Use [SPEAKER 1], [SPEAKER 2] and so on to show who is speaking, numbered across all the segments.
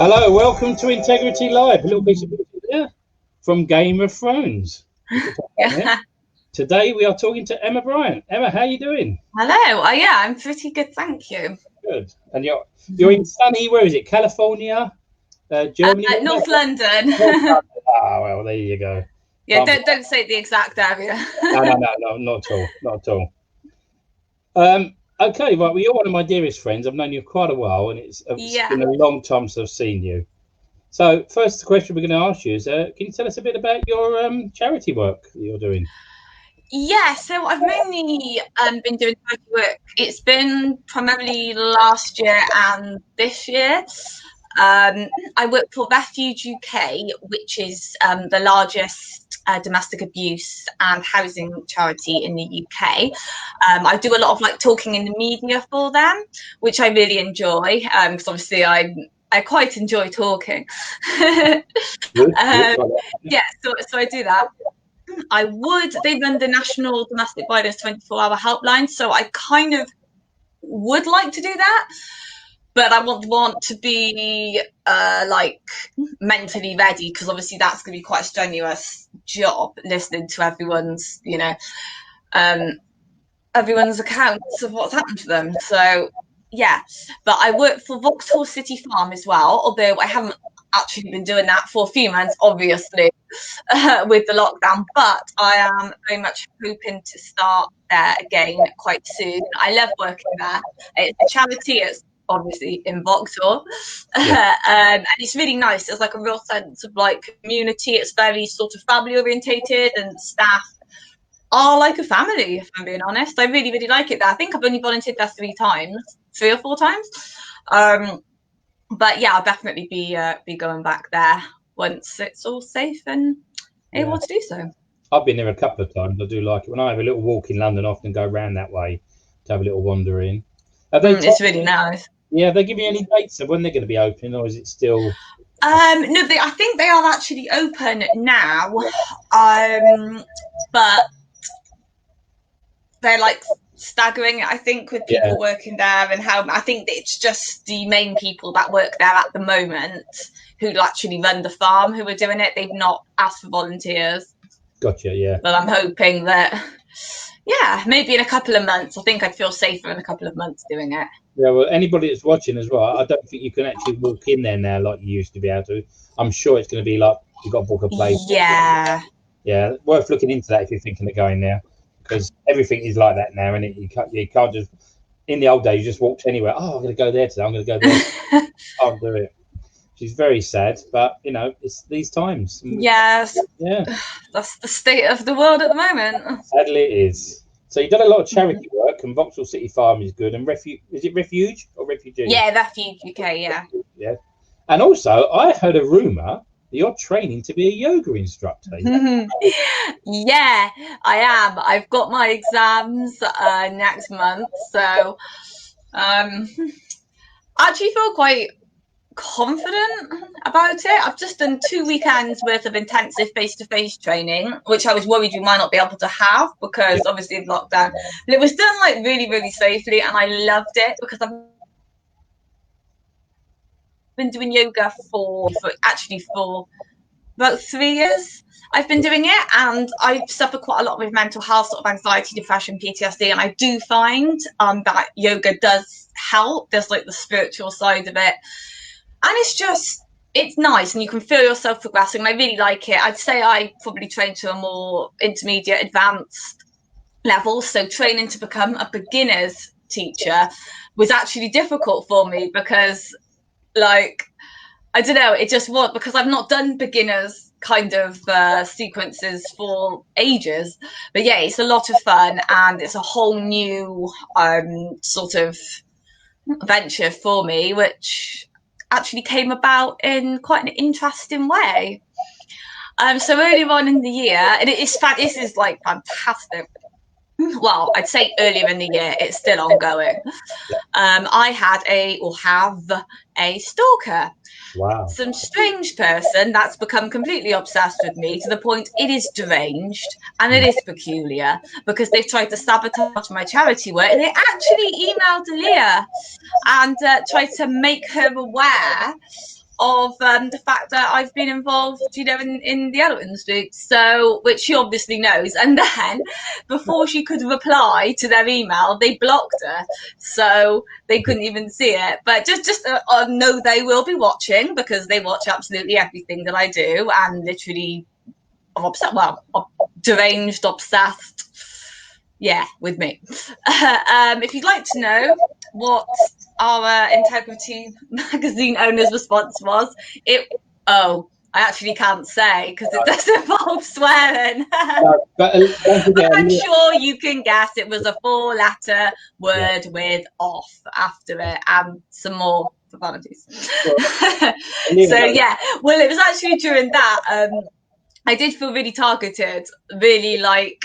[SPEAKER 1] Hello, welcome to Integrity Live. A little piece of music there from Game of Thrones.
[SPEAKER 2] Yeah.
[SPEAKER 1] Today we are talking to Emma Bryant. Emma, how are you doing?
[SPEAKER 2] Hello. Yeah, I'm pretty good, thank you.
[SPEAKER 1] Good. And you're in sunny, where is it? California, Germany?
[SPEAKER 2] North London.
[SPEAKER 1] North London. Ah, well, there you go.
[SPEAKER 2] Yeah, don't say the exact area.
[SPEAKER 1] No, not at all. Not at all. Okay, right. Well, you're one of my dearest friends. I've known you quite a while, and it's
[SPEAKER 2] Yeah.
[SPEAKER 1] been a long time since I've seen you. So, first question we're going to ask you is, can you tell us a bit about your charity work that you're doing?
[SPEAKER 2] Yeah, so I've mainly been doing charity work. It's been primarily last year and this year. I work for Refuge UK, which is the largest domestic abuse and housing charity in the UK. I do a lot of talking in the media for them, which I really enjoy because obviously I quite enjoy talking. Yeah, so I do that. They run the National Domestic Violence 24-hour helpline, so I kind of would like to do that, but I want to be mentally ready, because obviously that's going to be quite a strenuous job, listening to everyone's accounts of what's happened to them. So yeah, but I work for Vauxhall City Farm as well, although I haven't actually been doing that for a few months, obviously, with the lockdown, but I am very much hoping to start there again quite soon. I love working there. It's a charity. It's obviously in Vauxhall, and it's really nice. There's a real sense of community. It's very sort of family orientated, and staff are like a family, if I'm being honest. I really, really like it there. I think I've only volunteered there 3 or 4 times. But yeah, I'll definitely be going back there once it's all safe and able to do so.
[SPEAKER 1] I've been there a couple of times. I do like it. When I have a little walk in London, I often go around that way to have a little wander in.
[SPEAKER 2] It's really nice.
[SPEAKER 1] Yeah, they give you any dates of when they're going to be open, or is it still?
[SPEAKER 2] No, I think they are actually open now, but they're staggering, I think, with people working there, and how I think it's just the main people that work there at the moment who actually run the farm who are doing it. They've not asked for volunteers.
[SPEAKER 1] Gotcha, yeah.
[SPEAKER 2] But I'm hoping that, maybe in a couple of months. I think I'd feel safer in a couple of months doing it.
[SPEAKER 1] Yeah, well, anybody that's watching as well, I don't think you can actually walk in there now like you used to be able to. I'm sure it's going to be like you've got to book a place.
[SPEAKER 2] Yeah.
[SPEAKER 1] Yeah, worth looking into that if you're thinking of going there, because everything is like that now, and you can't just. In the old days, you just walked anywhere. Oh, I'm going to go there today. I'm going to go there. Can't do it. She's very sad, but it's these times.
[SPEAKER 2] Yes.
[SPEAKER 1] Yeah.
[SPEAKER 2] That's the state of the world at the moment.
[SPEAKER 1] Sadly, it is. So you've done a lot of charity work, and Vauxhall City Farm is good. And is it Refuge or Refugee?
[SPEAKER 2] Yeah, Refuge UK. Yeah.
[SPEAKER 1] Yeah. And also, I heard a rumor that you're training to be a yoga instructor.
[SPEAKER 2] Yeah, I am. I've got my exams next month, so I actually feel quite confident about it. I've just done 2 weekends worth of intensive face-to-face training, which I was worried we might not be able to have because obviously of lockdown. But it was done really, really safely, and I loved it because I've been doing yoga for about 3 years. I've been doing it, and I suffer quite a lot with mental health, sort of anxiety, depression, PTSD, and I do find that yoga does help. There's the spiritual side of it, and it's nice, and you can feel yourself progressing, and I really like it. I'd say I probably train to a more intermediate, advanced level, so training to become a beginner's teacher was actually difficult for me because I don't know, it just was because I've not done beginners kind of sequences for ages. But yeah, it's a lot of fun, and it's a whole new sort of venture for me, which actually came about in quite an interesting way. So earlier on in the year, and this is fantastic. Well, I'd say earlier in the year, it's still ongoing. I have a stalker.
[SPEAKER 1] Wow.
[SPEAKER 2] Some strange person that's become completely obsessed with me to the point it is deranged, and it is peculiar because they've tried to sabotage my charity work. And they actually emailed Leah and tried to make her aware of the fact that I've been involved, in the adult industry. So, which she obviously knows. And then, before she could reply to their email, they blocked her, so they couldn't even see it. But just know they will be watching, because they watch absolutely everything that I do, and literally, I'm obsessed. Well, deranged, obsessed. Yeah, with me. If you'd like to know what our Integrity magazine owner's response was, I actually can't say, because it does involve swearing.
[SPEAKER 1] But
[SPEAKER 2] I'm sure you can guess. It was a 4-letter word with off after it, and some more profanities. So yeah, well, it was actually during that I did feel really targeted, really, like,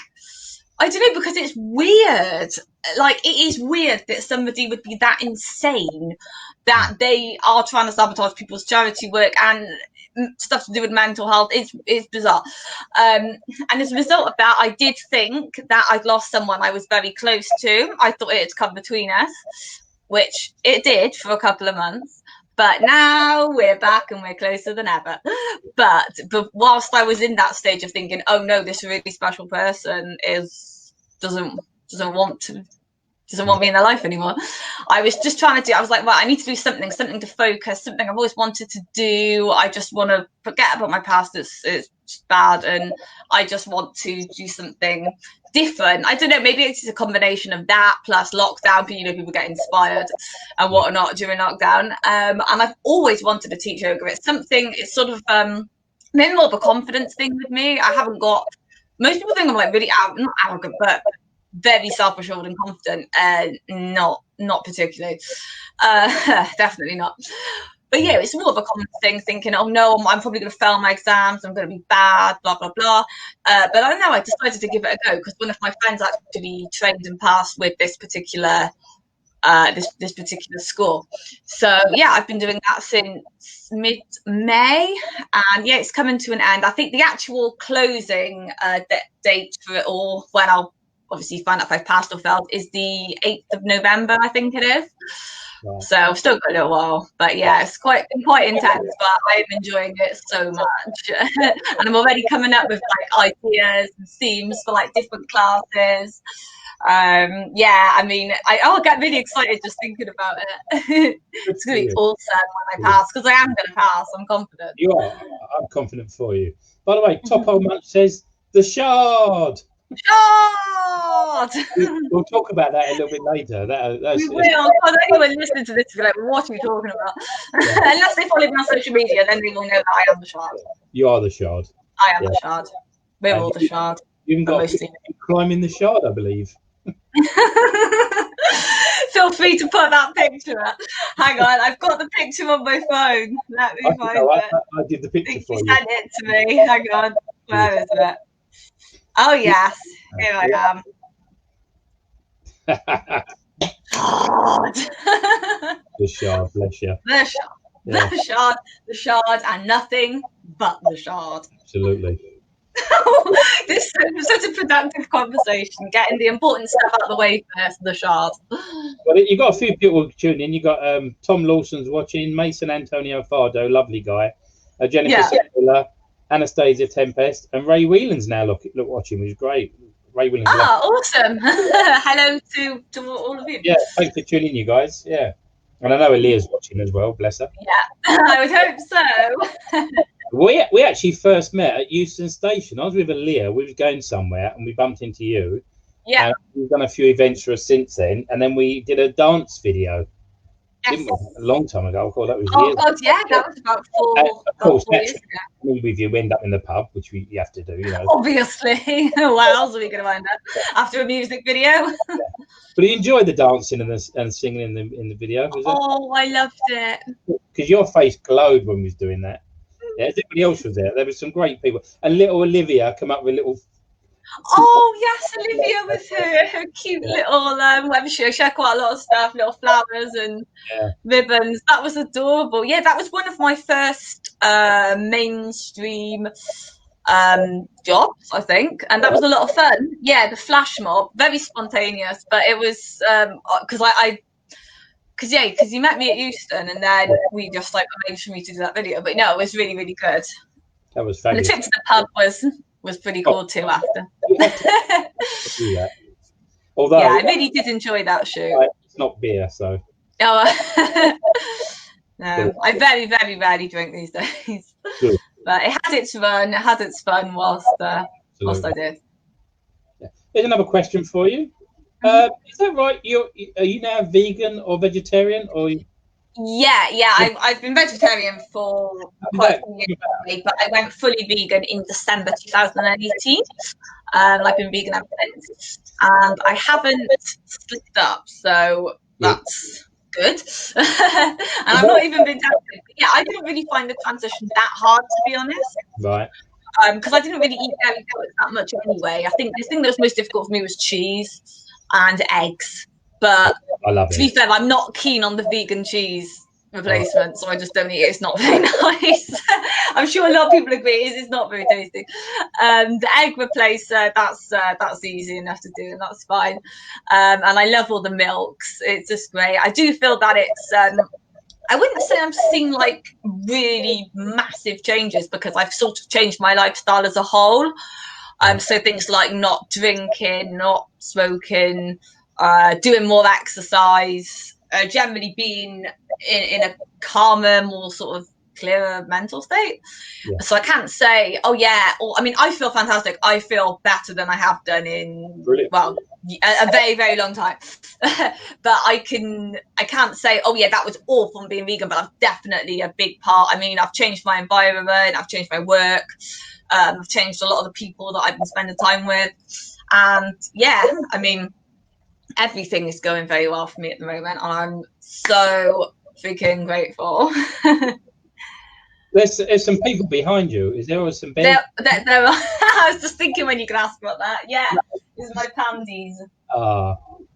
[SPEAKER 2] I don't know, because it's weird. Like, it is weird that somebody would be that insane that they are trying to sabotage people's charity work and stuff to do with mental health. It's bizarre. And as a result of that, I did think that I'd lost someone I was very close to. I thought it had come between us, which it did for a couple of months. But now we're back and we're closer than ever. But whilst I was in that stage of thinking, oh no, this really special person doesn't want me in their life anymore, I was just trying to do, I was like, well, I need to do something to focus, something I've always wanted to do. I just want to forget about my past. It's bad, and I just want to do something different. I don't know, maybe it's a combination of that plus lockdown. People get inspired and whatnot during lockdown. And I've always wanted to teach yoga. It's sort of maybe more of a confidence thing with me. I haven't got, most people think I'm like really not arrogant, but very self-assured and confident. Not particularly. Definitely not. But yeah, it's more of a common thing, thinking, oh no, I'm probably going to fail my exams, I'm going to be bad, blah, blah, blah. But I don't know, I decided to give it a go, because one of my friends actually trained and passed with this particular this particular school. So yeah, I've been doing that since mid-May, and yeah, it's coming to an end. I think the actual closing date for it all, when I'll obviously find out if I've passed or failed, is the 8th of November, I think it is. Right. So I've still got a little while, but yeah, it's quite intense, but I'm enjoying it so much. And I'm already coming up with like ideas and themes for like different classes. Yeah, I mean, I get really excited just thinking about it. It's going to be awesome when I pass, because I am going to pass. I'm confident.
[SPEAKER 1] You are. I'm confident for you. By the way, Top Old Munch says the shard.
[SPEAKER 2] Shard!
[SPEAKER 1] We'll talk about that a little bit later.
[SPEAKER 2] We will. Because anyone listening to this will be like, what are we talking about? Yeah. Unless they follow me on social media, then they will know that I am the shard.
[SPEAKER 1] You are the shard.
[SPEAKER 2] I am the shard. We're all the shard.
[SPEAKER 1] You've got climbing the shard, I believe.
[SPEAKER 2] Feel free to put that picture up. Hang on, I've got the picture on my phone. Let me find it.
[SPEAKER 1] I did the picture for you.
[SPEAKER 2] Sent it to me. Hang on. Where is it? Oh yes, here I am.
[SPEAKER 1] The shard, bless you.
[SPEAKER 2] The shard, yeah. the shard, and nothing but the shard.
[SPEAKER 1] Absolutely.
[SPEAKER 2] This is such a productive conversation, getting the important stuff out of the way first, the shard.
[SPEAKER 1] Well, you've got a few people tuning in. You've got Tom Lawson's watching, Mason Antonio Fardo, lovely guy, Jennifer Sandler, Anastasia Tempest, and Ray Whelan's now look watching, which is great. Ray Whelan's
[SPEAKER 2] awesome. Hello to all of you.
[SPEAKER 1] Yeah, thanks for tuning in, you guys. Yeah. And I know Aaliyah's watching as well, bless her.
[SPEAKER 2] Yeah, I would hope so.
[SPEAKER 1] We actually first met at Euston Station. I was with Aaliyah. We was going somewhere and we bumped into you.
[SPEAKER 2] Yeah.
[SPEAKER 1] And we've done a few events for us since then. And then we did a dance video.
[SPEAKER 2] Yes.
[SPEAKER 1] A long time ago. I thought that was
[SPEAKER 2] years ago. Yeah, that was about four years ago.
[SPEAKER 1] With you end up in the pub, which you have to do, you know.
[SPEAKER 2] Obviously. What else are we going to find out after a music video?
[SPEAKER 1] Yeah. But you enjoyed the dancing and singing in the video, was it?
[SPEAKER 2] Oh, I loved it.
[SPEAKER 1] Because your face glowed when we was doing that. Yeah, everybody else was there. There were some great people. And little Olivia come up with little.
[SPEAKER 2] Oh yes, Olivia with her cute little whatever she had quite a lot of stuff, little flowers and ribbons. That was adorable. Yeah, that was one of my first mainstream jobs, I think, and that was a lot of fun. Yeah, the flash mob, very spontaneous, but it was because because you met me at Euston, and then we just like arranged for me to do that video. But no, it was really, really good.
[SPEAKER 1] That was
[SPEAKER 2] And the
[SPEAKER 1] fabulous.
[SPEAKER 2] trip to the pub was pretty cool too after.
[SPEAKER 1] Do that. Although,
[SPEAKER 2] yeah, I really did enjoy that shoot.
[SPEAKER 1] It's not beer, so.
[SPEAKER 2] Oh, no, I very, very rarely drink these days.
[SPEAKER 1] Good.
[SPEAKER 2] But it had its fun. It had its fun whilst I did.
[SPEAKER 1] Yeah. Here's another question for you. Is that right? Are you now vegan or vegetarian, or?
[SPEAKER 2] Yeah. I've been vegetarian for quite a few years, but I went fully vegan in December 2018. I've been vegan ever since, and I haven't slipped up, so that's good. And I've not even been tested. Yeah, I didn't really find the transition that hard, to be honest.
[SPEAKER 1] Right.
[SPEAKER 2] Because I didn't really eat dairy products that much anyway. I think the thing that was most difficult for me was cheese and eggs. But to be fair, I'm not keen on the vegan cheese replacement, so I just don't eat it. It's not very nice. I'm sure a lot of people agree it's not very tasty. The egg replacer, that's easy enough to do, and that's fine. And I love all the milks. It's just great. I do feel that it's I wouldn't say I'm seeing like really massive changes, because I've sort of changed my lifestyle as a whole. So things like not drinking, not smoking, doing more exercise, generally being in a calmer, more sort of clearer mental state. So I can't say, oh yeah, I mean, I feel fantastic. I feel better than I have done in a very, very long time. But I can't say, oh yeah, that was all from being vegan, but I've definitely a big part. I mean, I've changed my environment, I've changed my work, I've changed a lot of the people that I've been spending time with, and yeah, I mean, everything is going very well for me at the moment, and I'm so freaking grateful.
[SPEAKER 1] There's some people behind you. Is there some bears?
[SPEAKER 2] There are. I was just thinking when you could ask about that. Yeah, these are my pandas.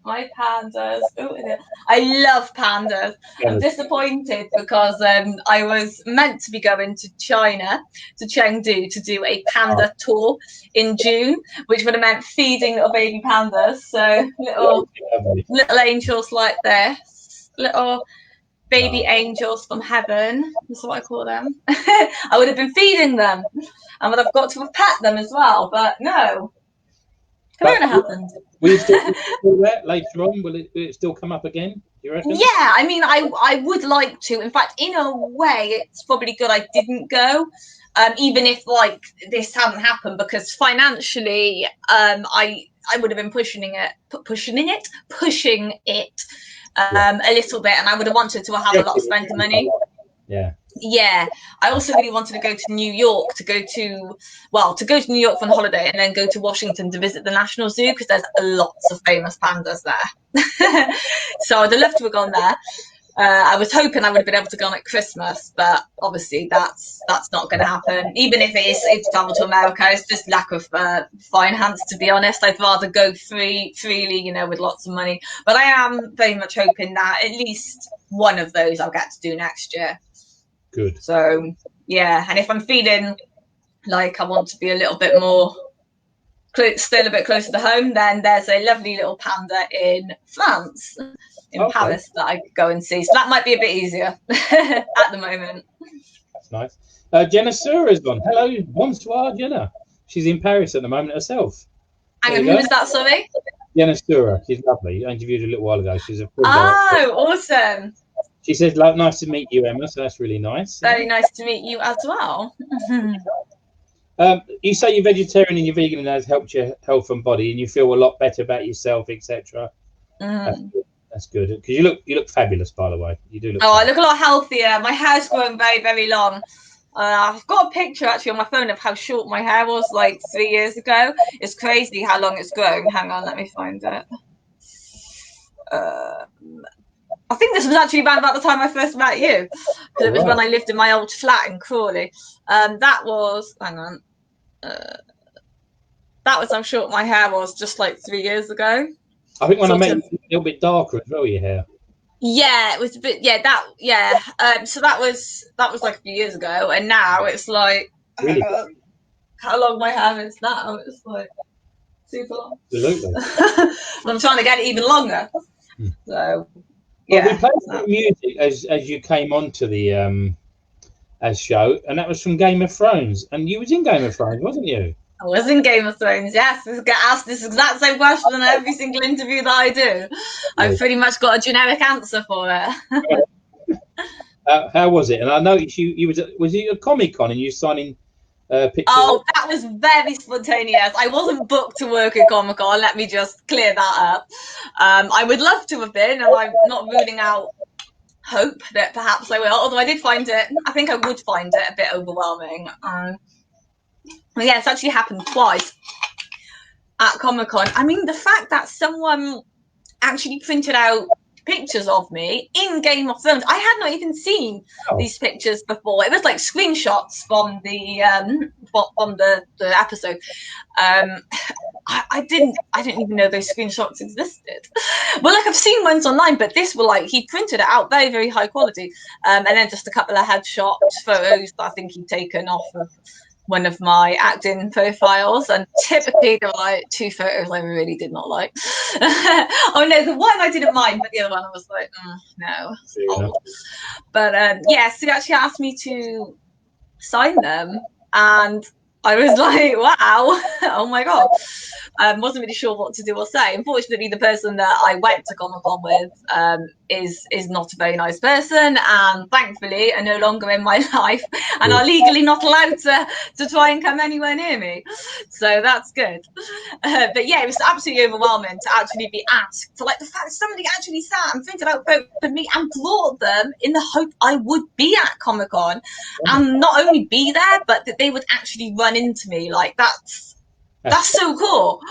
[SPEAKER 2] My pandas. Oh, I love pandas. I'm disappointed because I was meant to be going to China, to Chengdu, to do a panda tour in June, which would have meant feeding little baby pandas. So little angels like this, little baby angels from heaven. That's what I call them. I would have been feeding them, and would have got to pet them as well. But no, Corona happened.
[SPEAKER 1] Will you still do that later on? Will it still come up again, do you reckon?
[SPEAKER 2] Yeah, I mean, I would like to. In fact, in a way, it's probably good I didn't go, even if like this hadn't happened, because financially, I would have been pushing it a little bit, and I would have wanted to have a lot of spending money. Yeah, I also really wanted to go to New York to go to New York for a holiday, and then go to Washington to visit the National Zoo, because there's lots of famous pandas there. So I'd have loved to have gone there. I was hoping I would have been able to go on at Christmas, but obviously that's not going to happen. Even if it's travel to America, it's just lack of finance, to be honest. I'd rather go freely, with lots of money. But I am very much hoping that at least one of those I'll get to do next year.
[SPEAKER 1] Good.
[SPEAKER 2] So yeah, and if I'm feeling like I want to be a little bit more still a bit closer to home, then there's a lovely little panda in France, in Paris, that I could go and see. So that might be a bit easier at the moment.
[SPEAKER 1] That's nice. Jenna Sura's gone. Hello, bonsoir, Jenna. She's in Paris at the moment herself.
[SPEAKER 2] Hang on, who is that, sorry?
[SPEAKER 1] Jenna Sura. She's lovely. I interviewed her a little while ago. She's a
[SPEAKER 2] awesome.
[SPEAKER 1] She says, nice to meet you, Emma. So that's really nice.
[SPEAKER 2] Very nice to meet you as well.
[SPEAKER 1] You say you're vegetarian and you're vegan, and that has helped your health and body, and you feel a lot better about yourself, etc. That's good. Because you look fabulous, by the way. You do look.
[SPEAKER 2] I look a lot healthier. My hair's grown very, very long. I've got a picture actually on my phone of how short my hair was like 3 years ago. It's crazy how long it's grown. Hang on, let me find it. I think this was actually around about the time I first met you, because it was when I lived in my old flat in Crawley. That was, hang on, that was how short my hair was just like 3 years ago.
[SPEAKER 1] I think when I met you, it was a little bit darker as well, your hair.
[SPEAKER 2] Yeah, it was a bit. So that was like a few years ago, and now it's like how long my hair is now. It's like super long.
[SPEAKER 1] Absolutely.
[SPEAKER 2] I'm trying to get it even longer. So
[SPEAKER 1] Well, we
[SPEAKER 2] Yeah.
[SPEAKER 1] played some music as you came onto the as show, and that was from Game of Thrones, and you was in Game of Thrones, wasn't you?
[SPEAKER 2] I was in Game of Thrones, yes. I get asked this exact same question in every single interview that I do. I've pretty much got a generic answer for it.
[SPEAKER 1] How was it? And I noticed you was it a Comic Con and you signing pictures?
[SPEAKER 2] Oh, that was very spontaneous. I wasn't booked to work at Comic Con. Let me just clear that up. I would love to have been, and I'm not ruling out hope that perhaps I will. Although I think I would find it a bit overwhelming. But yeah, it's actually happened twice at Comic Con. I mean, the fact that someone actually printed out pictures of me in Game of Thrones. I had not even seen these pictures before. It was like screenshots from the episode. I didn't even know those screenshots existed. Well, like I've seen ones online, but this were like he printed it out very, very high quality, and then just a couple of headshot photos that I think he'd taken off of one of my acting profiles, and typically there were like 2 photos I really did not like. Oh no, the one I didn't mind, but the other one I was like, no. But yeah, so he actually asked me to sign them, and I was like, wow, oh my god. Wasn't really sure what to do or say. Unfortunately, the person that I went to Comic Con with is not a very nice person, and thankfully are no longer in my life and are legally not allowed to try and come anywhere near me. So that's good. But yeah, it was absolutely overwhelming to actually be asked. So like the fact that somebody actually sat and printed out photos of me and brought them in the hope I would be at Comic Con, and not only be there, but that they would actually run into me. Like that's so cool.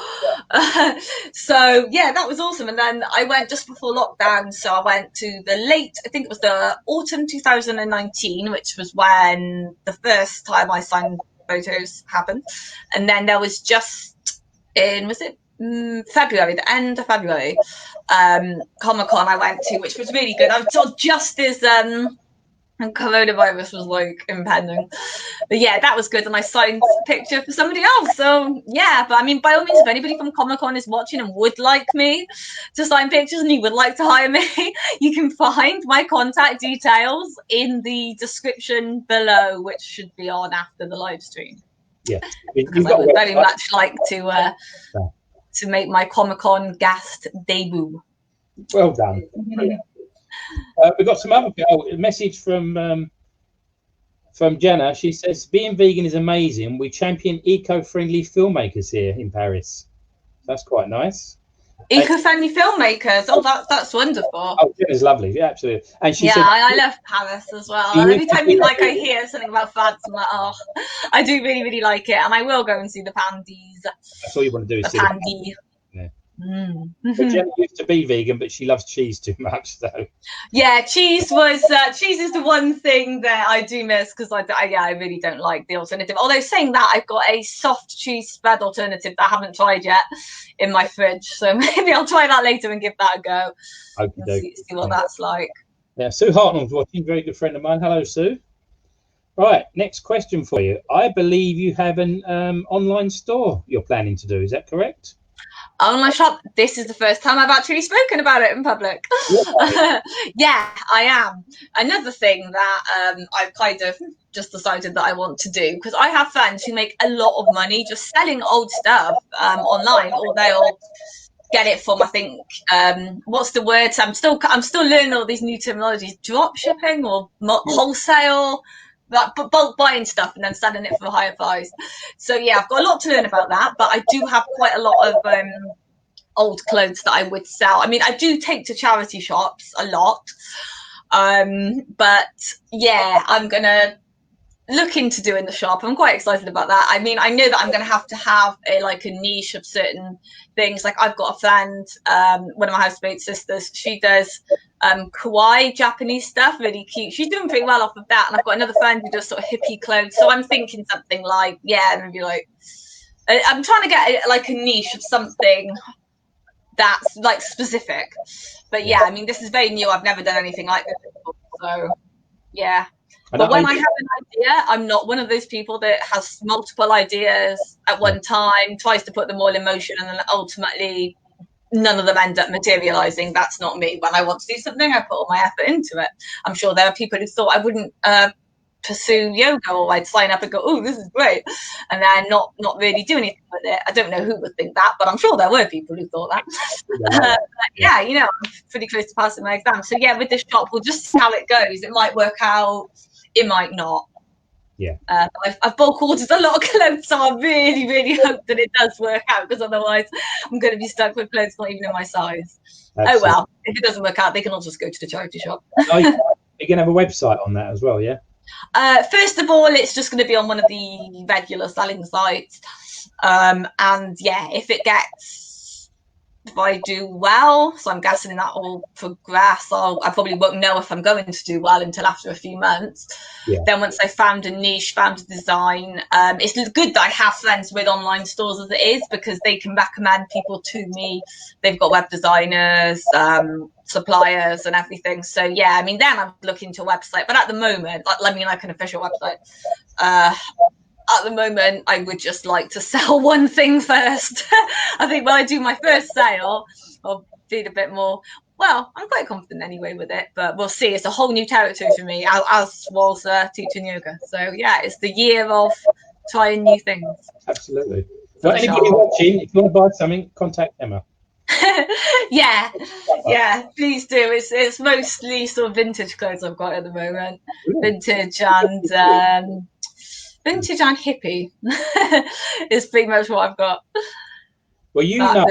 [SPEAKER 2] So yeah, that was awesome. And then I went just before lockdown, so I went to I think it was the autumn 2019, which was when the first time I signed photos happened. And then there was just February, the end of February, Comic-Con I went to, which was really good. I saw just as and coronavirus was like impending. But yeah, that was good, and I signed a picture for somebody else. So yeah, but I mean, by all means, if anybody from Comic-Con is watching and would like me to sign pictures and you would like to hire me, you can find my contact details in the description below, which should be on after the live stream.
[SPEAKER 1] Yeah,
[SPEAKER 2] because I would very much like to make my Comic-Con guest debut.
[SPEAKER 1] Well done. We've got some other a message from Jenna. She says, being vegan is amazing. We champion eco-friendly filmmakers here in Paris. That's quite nice.
[SPEAKER 2] Eco-friendly filmmakers. Oh, that's wonderful.
[SPEAKER 1] Oh, Jenna's lovely. Yeah, absolutely. And she said,
[SPEAKER 2] I love Paris as well. And every time I hear something about France, I'm like, oh, I do really, really like it. And I will go and see the Pandies.
[SPEAKER 1] That's all you want to do is see the Pandy. Yeah. Jenna used to be vegan, but she loves cheese too much. So
[SPEAKER 2] yeah, cheese is the one thing that I do miss, because I really don't like the alternative. Although saying that, I've got a soft cheese spread alternative that I haven't tried yet in my fridge, so maybe I'll try that later and give that a go. See what that's like. Yeah,
[SPEAKER 1] Sue Hartnell's watching, very good friend of mine. Hello, Sue. Right, next question for you. I believe you have an online store you're planning to do. Is that correct?
[SPEAKER 2] Online shop. This is the first time I've actually spoken about it in public. Yeah, I am. Another thing that I've kind of just decided that I want to do, because I have friends who make a lot of money just selling old stuff online, or they'll get it from, I think, what's the word? So I'm still learning all these new terminologies. Drop shipping or wholesale. Like bulk buying stuff and then selling it for a higher price. So yeah, I've got a lot to learn about that, but I do have quite a lot of old clothes that I would sell. I mean, I do take to charity shops a lot, but yeah, I'm gonna look into doing the shop. I'm quite excited about that. I mean, I know that I'm going to have a niche of certain things. Like I've got a friend, one of my housemate's sisters, she does kawaii Japanese stuff, really cute. She's doing pretty well off of that. And I've got another friend who does sort of hippie clothes. So I'm thinking something like, maybe like, I'm trying to get a niche of something that's like specific. But yeah, I mean, this is very new. I've never done anything like this before. So yeah. But when I have an idea, I'm not one of those people that has multiple ideas at one time, tries to put them all in motion, and then ultimately none of them end up materializing. That's not me. When I want to do something, I put all my effort into it. I'm sure there are people who thought I wouldn't pursue yoga, or I'd sign up and go, oh, this is great, and then not really do anything with it. I don't know who would think that, but I'm sure there were people who thought that. Yeah, you know, I'm pretty close to passing my exam. So yeah, with this shop, we'll just see how it goes. It might work out, it might not.
[SPEAKER 1] Yeah.
[SPEAKER 2] I've bulk ordered a lot of clothes, so I really, really hope that it does work out, because otherwise I'm going to be stuck with clothes not even in my size. Absolutely. Oh well, if it doesn't work out, they can all just go to the charity shop.
[SPEAKER 1] You're going to have a website on that as well, yeah?
[SPEAKER 2] First of all, it's just going to be on one of the regular selling sites. And yeah, if I do well, so I'm guessing that will progress. I probably won't know if I'm going to do well until after a few months. Yeah. Then once I found a niche, found a design, it's good that I have friends with online stores as it is, because they can recommend people to me. They've got web designers, suppliers and everything. So yeah, I mean, then I'm looking to a website, but at the moment, like an official website, at the moment, I would just like to sell one thing first. I think when I do my first sale, I'll feel a bit more, well, I'm quite confident anyway with it, but we'll see. It's a whole new territory for me, as was teaching yoga. So yeah, it's the year of trying new things.
[SPEAKER 1] Absolutely. Well, anybody watching, if you want to buy something, contact Emma.
[SPEAKER 2] yeah, please do. It's mostly sort of vintage clothes I've got at the moment. Vintage and vintage and hippie is pretty much what I've got.
[SPEAKER 1] Well, you know,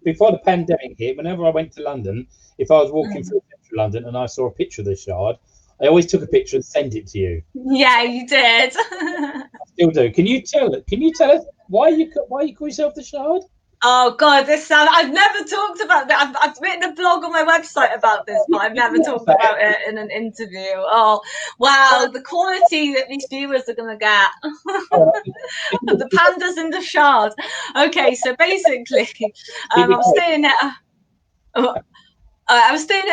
[SPEAKER 1] before the pandemic hit, whenever I went to London, if I was walking through central London and I saw a picture of the Shard, I always took a picture and sent it to you.
[SPEAKER 2] Yeah, you did.
[SPEAKER 1] I still do. Can you tell us why you call yourself the Shard?
[SPEAKER 2] Oh God, I've never talked about that. I've written a blog on my website about this, but I've never talked about it in an interview. Oh wow, the quality that these viewers are gonna get. The pandas in the Shard. Okay, so basically, I was staying at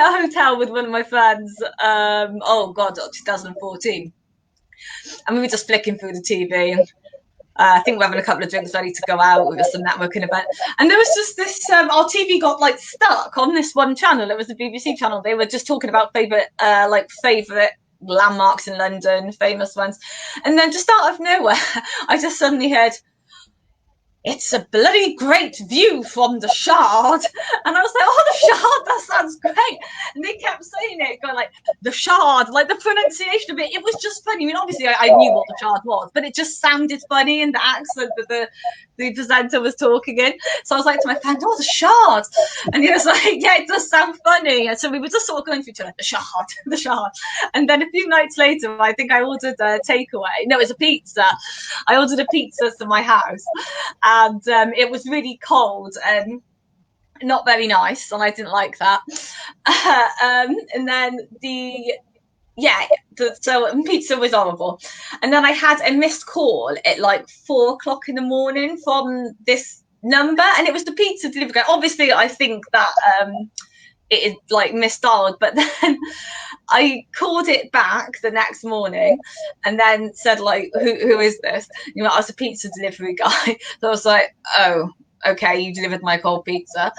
[SPEAKER 2] a hotel with one of my friends. 2014, and we were just flicking through the TV. I think we're having a couple of drinks ready to go out with some networking event. And there was just this, our TV got like stuck on this one channel. It was a BBC channel. They were just talking about favorite landmarks in London, famous ones. And then just out of nowhere, I just suddenly heard, "It's a bloody great view from the Shard." And I was like, "Oh, the Shard, that sounds great." And they kept saying it, going like, "the Shard," like the pronunciation of it. It was just funny. I mean, obviously I knew what the Shard was, but it just sounded funny in the accent that the presenter was talking in. So I was like to my friend, "Oh, the Shard." And he was like, "Yeah, it does sound funny." And so we were just sort of going through each other, "the Shard, the Shard." And then a few nights later, I think I ordered a takeaway. No, it was a pizza. I ordered a pizza to my house. And it was really cold and not very nice, and I didn't like that. And then so pizza was horrible. And then I had a missed call at like 4 o'clock in the morning from this number, and it was the pizza delivery guy. Obviously, I think that it is like misdialed, but then I called it back the next morning and then said, like, who is this? You know, I was a pizza delivery guy. So I was like, "Oh, okay, you delivered my cold pizza."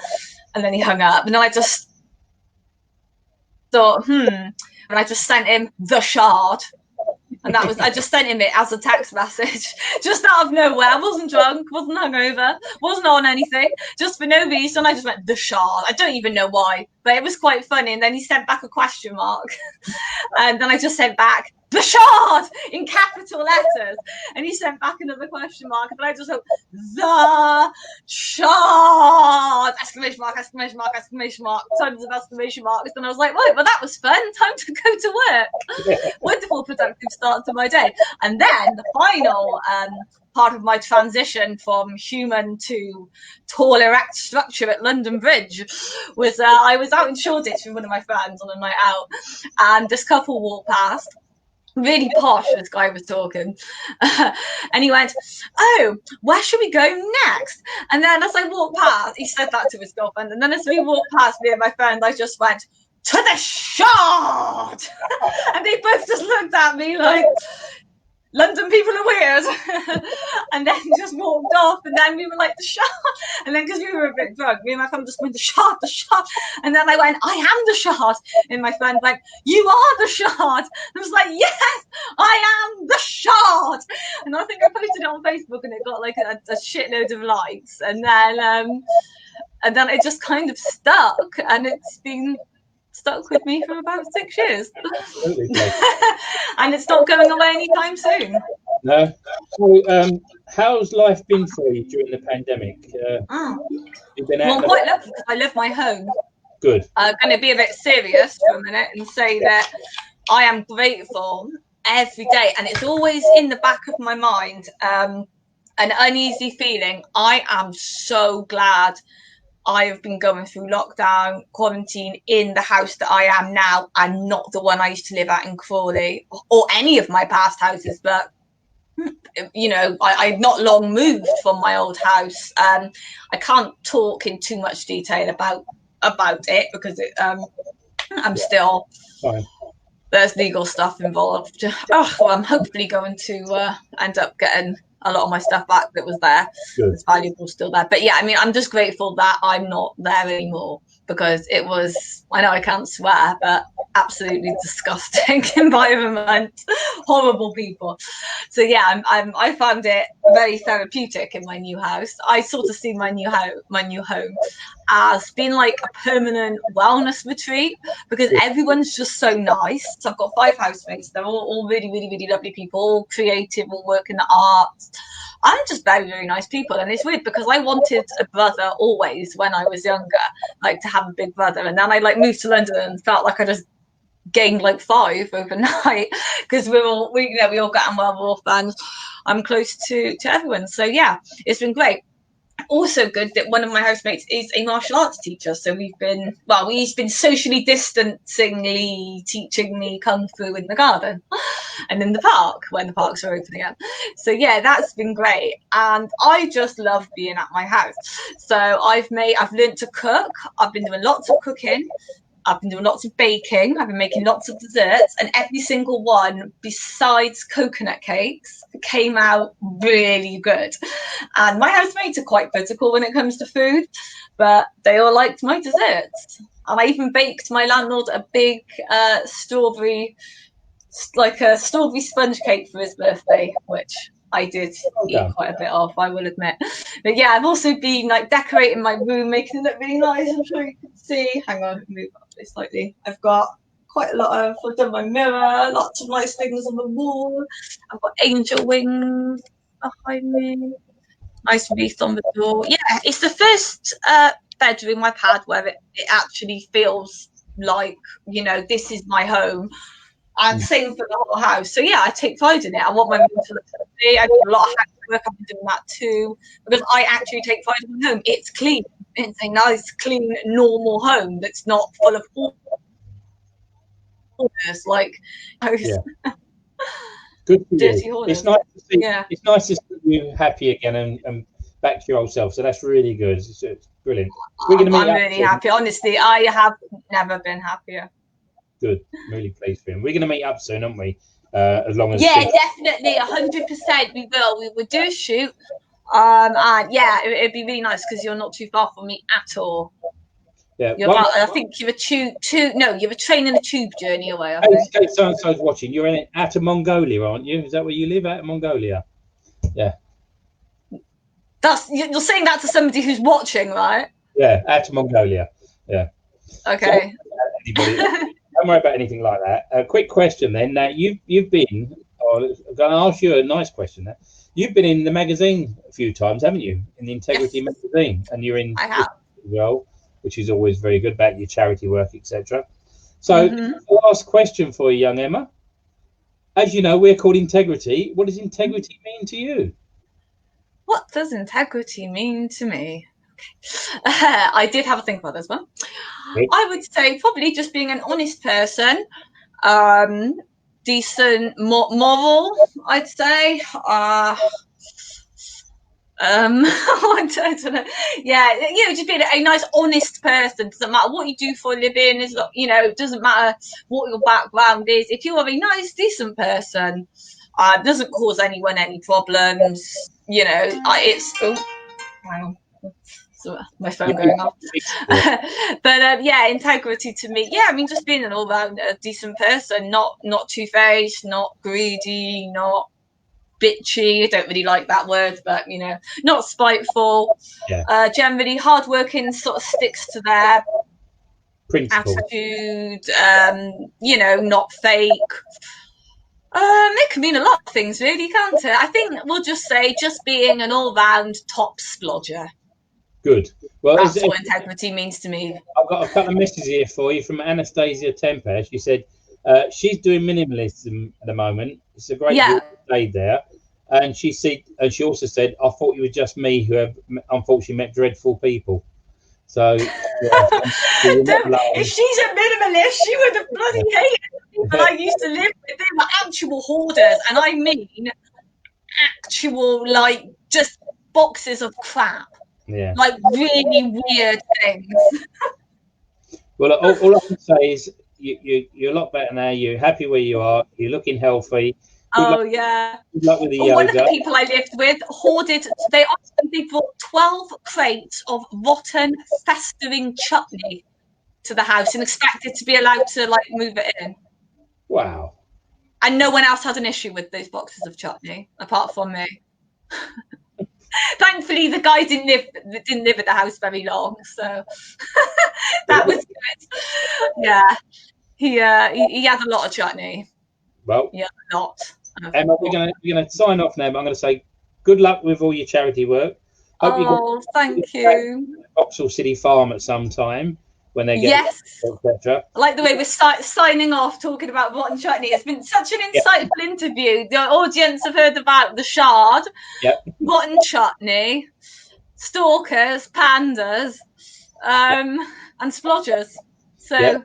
[SPEAKER 2] And then he hung up. And then I just thought, and I just sent him the Shard. And that was, I just sent him it as a text message, just out of nowhere. I wasn't drunk, wasn't hungover, wasn't on anything, just for no reason. I just went, "the Shard." I don't even know why, but it was quite funny. And then he sent back a question mark. And then I just sent back, "the Shard," in capital letters. And he sent back another question mark. And I just wrote, "the Shard!" Exclamation mark, exclamation mark, exclamation mark, tons of exclamation marks. And I was like, "Right, well, that was fun. Time to go to work." Wonderful, productive start to my day. And then the final part of my transition from human to tall, erect structure at London Bridge was I was out in Shoreditch with one of my friends on a night out, and this couple walked past. Really posh, this guy was talking. And he went, "Oh, where should we go next?" And then as I walked past, he said that to his girlfriend. And then as we walked past me and my friend, I just went, "to the Shard." And they both just looked at me like, London people are weird. And then just walked off. And then we were like, the Shard. And then because we were a bit drunk, me and my friend just went, the Shard, the Shard. And then I went, I am the Shard. And my friend went, you are the Shard. And I was like, yes, I am the Shard. And I think I posted it on Facebook and it got like a shitload of likes. And then it just kind of stuck, and it's been stuck with me for about 6 years. And it's not going away anytime soon.
[SPEAKER 1] No. So, how's life been for you during the pandemic? You've been
[SPEAKER 2] well, I'm quite lucky because I love my home.
[SPEAKER 1] Good.
[SPEAKER 2] I'm going to be a bit serious for a minute and say that I am grateful every day, and it's always in the back of my mind, an uneasy feeling. I am so glad I have been going through lockdown, quarantine in the house that I am now, and not the one I used to live at in Crawley or any of my past houses. But, you know, I've not long moved from my old house. I can't talk in too much detail about it because I'm still... Fine. There's legal stuff involved. Well, I'm hopefully going to end up getting a lot of my stuff back that was there. Good. It's valuable still there. But yeah, I mean, I'm just grateful that I'm not there anymore, because it was, I know I can't swear, but absolutely disgusting environment, horrible people. So yeah, I found it very therapeutic in my new house. I sort of see my new home as being like a permanent wellness retreat, because everyone's just so nice. So I've got 5 housemates. They're all really, really, really lovely people, all creative, all work in the arts. I'm just very, very nice people. And it's weird because I wanted a brother always when I was younger, like to have a big brother. And then I like moved to London and felt like I just gained like 5 overnight, because we all got on well, we're all friends. I'm close to everyone. So yeah, it's been great. Also good that one of my housemates is a martial arts teacher, so he's been socially distancingly teaching me kung fu in the garden and in the park when the parks are open again. So yeah, that's been great, and I just love being at my house. So I've learned to cook. I've been doing lots of cooking. I've been doing lots of baking. I've been making lots of desserts, and every single one, besides coconut cakes, came out really good. And my housemates are quite critical when it comes to food, but they all liked my desserts. And I even baked my landlord a big strawberry sponge cake for his birthday, which I did eat quite a bit of, I will admit. But yeah, I've also been like decorating my room, making it look really nice. I'm sure you can see. Hang on, move up this slightly. I've got quite a lot of, I've done my mirror, lots of nice things on the wall. I've got angel wings behind me. Nice wreath on the door. Yeah, it's the first bedroom I've had where it actually feels like, you know, this is my home. And same for the whole house. So yeah, I take pride in it. I want my room to look pretty. I do a lot of housework. I've been doing that too, because I actually take pride in my home. It's clean. It's a nice, clean, normal home that's not full of hoarders like
[SPEAKER 1] yeah. Good for
[SPEAKER 2] dirty
[SPEAKER 1] you.
[SPEAKER 2] hoarders.
[SPEAKER 1] It's nice to see. Yeah. It's nice to see you happy again and back to your old self. So that's really good. It's brilliant.
[SPEAKER 2] I'm really happy. Honestly, I have never been happier.
[SPEAKER 1] Good, really pleased for him. We're going to meet up soon, aren't we? As long as
[SPEAKER 2] definitely, 100%. We will. We will do a shoot, and yeah, it'd be really nice because you're not too far from me at all.
[SPEAKER 1] Yeah,
[SPEAKER 2] I think you're you're a train and a tube journey away. I think.
[SPEAKER 1] Hey, so-and-so's watching. You're out of Mongolia, aren't you? Is that where you live? Out of Mongolia? Yeah.
[SPEAKER 2] You're saying that to somebody who's watching, right?
[SPEAKER 1] Yeah, out of Mongolia. Yeah.
[SPEAKER 2] Okay.
[SPEAKER 1] So, don't worry about anything like that. A quick question then. Now you've been. I'm going to ask you a nice question. Now you've been in the magazine a few times, haven't you? In the Integrity magazine, and you're in as well, which is always very good about your charity work, etc. So, the last question for you, young Emma. As you know, we're called Integrity. What does integrity mean to you?
[SPEAKER 2] What does integrity mean to me? I did have a think about this one. I would say probably just being an honest person, decent, moral, I'd say. I don't know. Yeah, just being a nice, honest person. Doesn't matter what you do for a living. It doesn't matter what your background is. If you are a nice, decent person, Doesn't cause anyone any problems. You know, it's. Oh, hang on. So my phone going off. But yeah, integrity to me. Yeah, I mean, just being an all-round decent person, not two-faced, not greedy, not bitchy. I don't really like that word, but you know, not spiteful.
[SPEAKER 1] Yeah.
[SPEAKER 2] Generally hardworking, sort of sticks to their
[SPEAKER 1] Principle.
[SPEAKER 2] attitude. You know, not fake. It can mean a lot of things, really, can't it? I think we'll just say just being an all-round top splodger.
[SPEAKER 1] Good. Well,
[SPEAKER 2] that's what integrity means to me.
[SPEAKER 1] I've got a couple of messages here for you from Anastasia Temper. She said she's doing minimalism at the moment. It's a great day there. And she also said, I thought you were just me who have unfortunately met dreadful people. So
[SPEAKER 2] if she's a minimalist, she would have bloody hated the people I used to live with. They were actual hoarders, and I mean actual, like, just boxes of crap.
[SPEAKER 1] Yeah.
[SPEAKER 2] Like really weird things.
[SPEAKER 1] Well, all I can say is you're a lot better now. You're happy where you are. You're looking healthy.
[SPEAKER 2] Good luck with
[SPEAKER 1] the yoga.
[SPEAKER 2] One of the people I lived with hoarded. They brought 12 crates of rotten, festering chutney to the house and expected to be allowed to like move it in.
[SPEAKER 1] Wow.
[SPEAKER 2] And no one else had an issue with those boxes of chutney apart from me. Thankfully, the guy didn't live at the house very long, so that was good. Yeah, he had a lot of chutney.
[SPEAKER 1] Well,
[SPEAKER 2] yeah, a lot.
[SPEAKER 1] Emma, we're gonna sign off now, but I'm gonna say good luck with all your charity work.
[SPEAKER 2] Hope thank you.
[SPEAKER 1] Vauxhall City Farm at some time when they get etc.
[SPEAKER 2] I like the way we're signing off talking about rotten chutney. It's been such an insightful interview. The audience have heard about the shard, rotten chutney, stalkers, pandas, and splodgers. So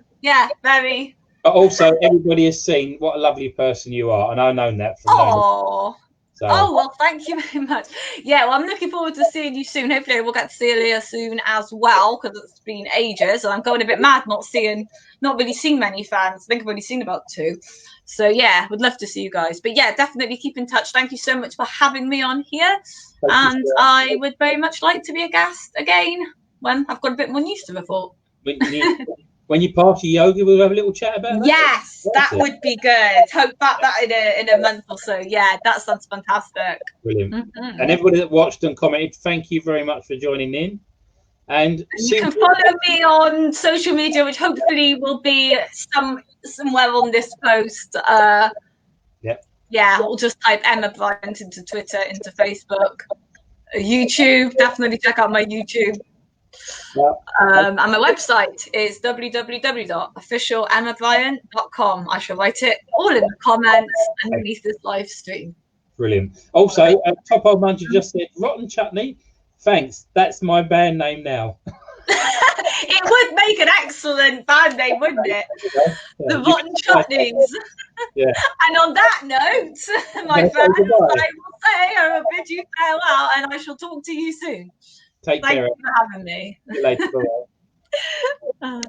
[SPEAKER 2] very.
[SPEAKER 1] But also, everybody has seen what a lovely person you are, and I've known that from
[SPEAKER 2] knowing. So. Oh, well, thank you very much. Yeah, well, I'm looking forward to seeing you soon. Hopefully we'll get to see Leah soon as well, because it's been ages, and I'm going a bit mad not really seeing many fans. I think I've only seen about 2. So, yeah, would love to see you guys. But, yeah, definitely keep in touch. Thank you so much for having me on here. And I would very much like to be a guest again when I've got a bit more news to report.
[SPEAKER 1] When you pass your yoga, we'll have a little chat about that.
[SPEAKER 2] Yes, that would be good. Hope that in a month or so. Yeah, that sounds fantastic.
[SPEAKER 1] Brilliant. Mm-hmm. And everybody that watched and commented, thank you very much for joining in. And
[SPEAKER 2] you can follow me on social media, which hopefully will be somewhere on this post. Yeah, we'll just type Emma Bryant into Twitter, into Facebook, YouTube. Definitely check out my YouTube. And my website is www.officialemabryant.com. I shall write it all in the comments underneath this live stream.
[SPEAKER 1] Brilliant. Also, Top Old Munch just said, rotten chutney. Thanks. That's my band name now.
[SPEAKER 2] It would make an excellent band name, wouldn't it? The Rotten Chutneys.
[SPEAKER 1] Yeah.
[SPEAKER 2] And on that note, my friends, I will say I will bid you farewell, and I shall talk to you soon.
[SPEAKER 1] Take care.
[SPEAKER 2] Thank you for having me.
[SPEAKER 1] See you later. Bye.